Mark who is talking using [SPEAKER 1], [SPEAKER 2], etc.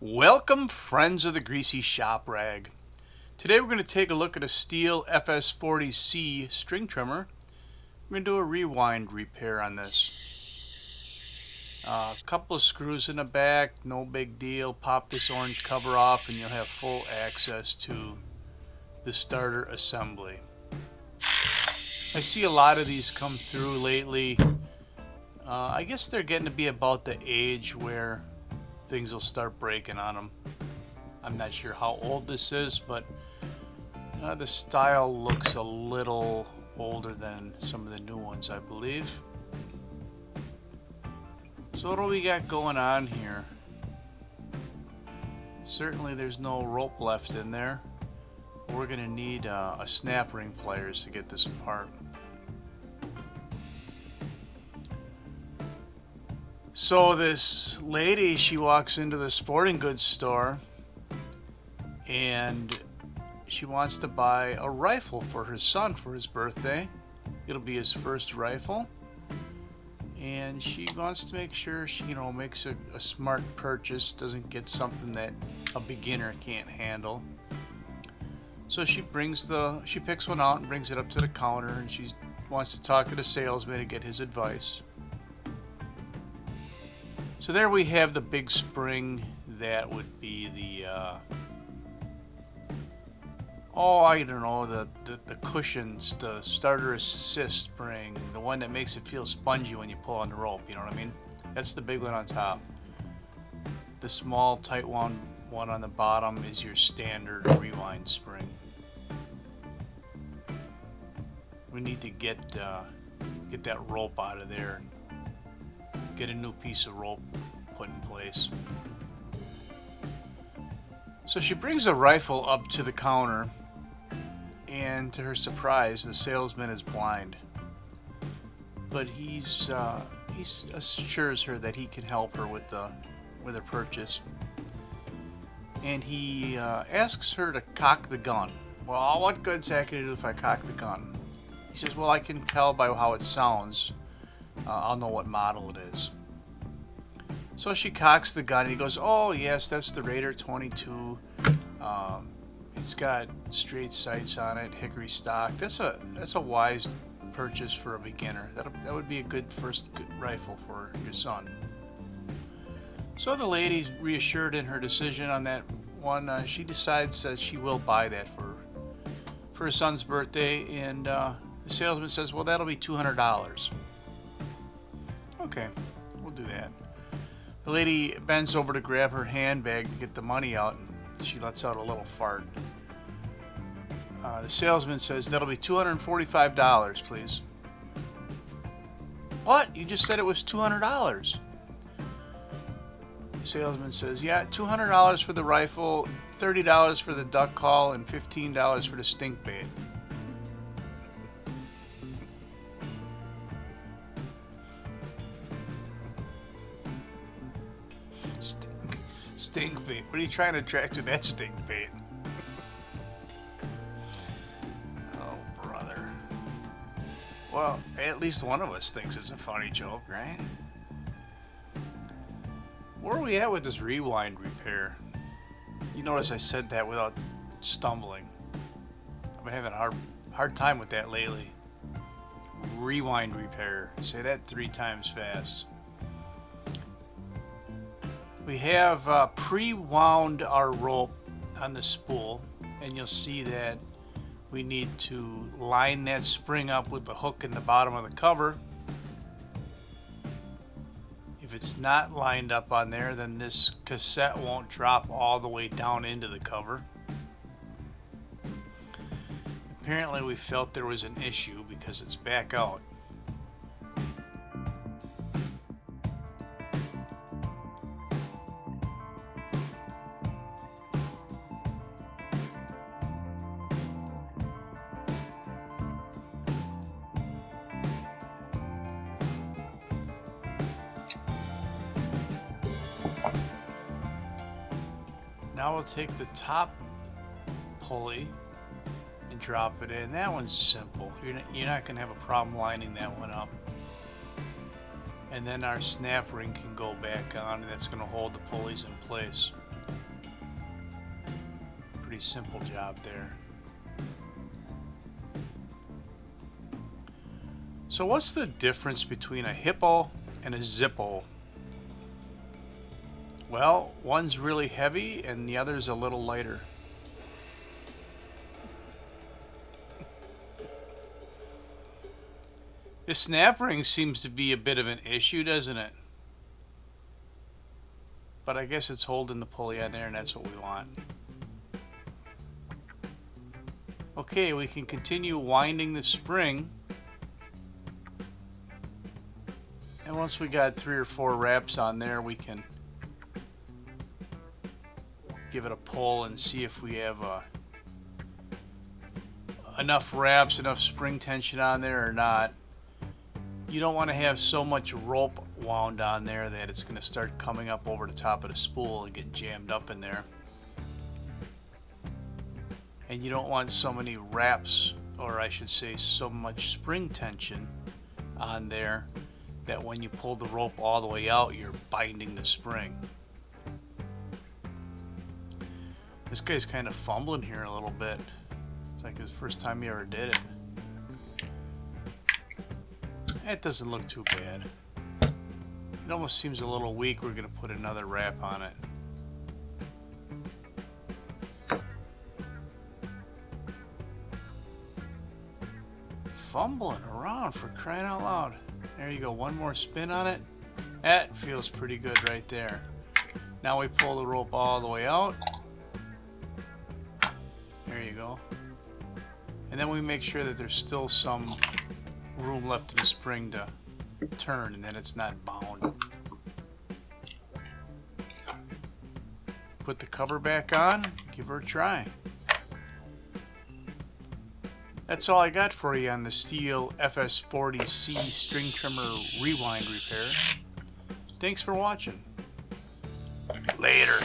[SPEAKER 1] Welcome, friends of the greasy shop rag. Today we're going to take a look at a Stihl FS40C string trimmer. We're going to do a rewind repair on this. A couple of screws in the back, no big deal. Pop this orange cover off and you'll have full access to the starter assembly. I see a lot of these come through lately. I guess they're getting to be about the age where things will start breaking on them. I'm not sure how old this is, but the style looks a little older than some of the new ones, I believe. So what do we got going on here? Certainly there's no rope left in there. We're going to need a snap ring pliers to get this apart. So this lady, she walks into the sporting goods store and she wants to buy a rifle for her son for his birthday. It'll be his first rifle. And she wants to make sure she, makes a smart purchase, doesn't get something that a beginner can't handle. So she picks one out and brings it up to the counter, and she wants to talk to the salesman to get his advice. So there we have the big spring. That would be the the cushions, the starter assist spring, the one that makes it feel spongy when you pull on the rope, you know what I mean? That's the big one on top. The small tight one on the bottom is your standard rewind spring. We need to get that rope out of there and get a new piece of rope put in place. So she brings a rifle up to the counter, and to her surprise, the salesman is blind. But he assures her that he can help her with her purchase, and he asks her to cock the gun. Well, what good's that going to do if I cock the gun? He says, well, I can tell by how it sounds. I'll know what model it is. So she cocks the gun and he goes, oh yes, that's the Raider 22. It's got straight sights on it, hickory stock. That's a wise purchase for a beginner. That would be a good first rifle for your son. So the lady's reassured in her decision on that one. She decides that she will buy that for her son's birthday, and the salesman says, well, that'll be $200. Okay, we'll do that. The lady bends over to grab her handbag to get the money out, and she lets out a little fart. The salesman says, that'll be $245, please. What? You just said it was $200. The salesman says, yeah, $200 for the rifle, $30 for the duck call, and $15 for the stink bait. Stink bait. What are you trying to attract to that stink bait? Oh, brother. Well, at least one of us thinks it's a funny joke, right? Where are we at with this rewind repair? You notice I said that without stumbling. I've been having a hard time with that lately. Rewind repair. Say that 3 times fast. We have pre-wound our rope on the spool, and you'll see that we need to line that spring up with the hook in the bottom of the cover. If it's not lined up on there, then this cassette won't drop all the way down into the cover. Apparently we felt there was an issue because it's back out. Now we'll take the top pulley and drop it in. That one's simple. You're not going to have a problem lining that one up. And then our snap ring can go back on, and that's going to hold the pulleys in place. pretty simple job there. So what's the difference between a hippo and a zippo? Well, one's really heavy and the other's a little lighter. This snap ring seems to be a bit of an issue, doesn't it? But I guess it's holding the pulley on there, and that's what we want. Okay, we can continue winding the spring. And once we got 3 or 4 wraps on there, we can give it a pull and see if we have enough wraps, enough spring tension on there or not. You don't want to have so much rope wound on there that it's going to start coming up over the top of the spool and get jammed up in there. And you don't want so many wraps, or I should say so much spring tension on there that when you pull the rope all the way out, you're binding the spring. This guy's kind of fumbling here a little bit. It's like his first time he ever did it. It doesn't look too bad. It almost seems a little weak. We're going to put another wrap on it. Fumbling around, for crying out loud. There you go, one more spin on it. That feels pretty good right there. Now we pull the rope all the way out. There you go. And then we make sure that there's still some room left in the spring to turn and then it's not bound. Put the cover back on, give her a try. That's all I got for you on the Stihl FS40C string trimmer rewind repair. Thanks for watching. Later.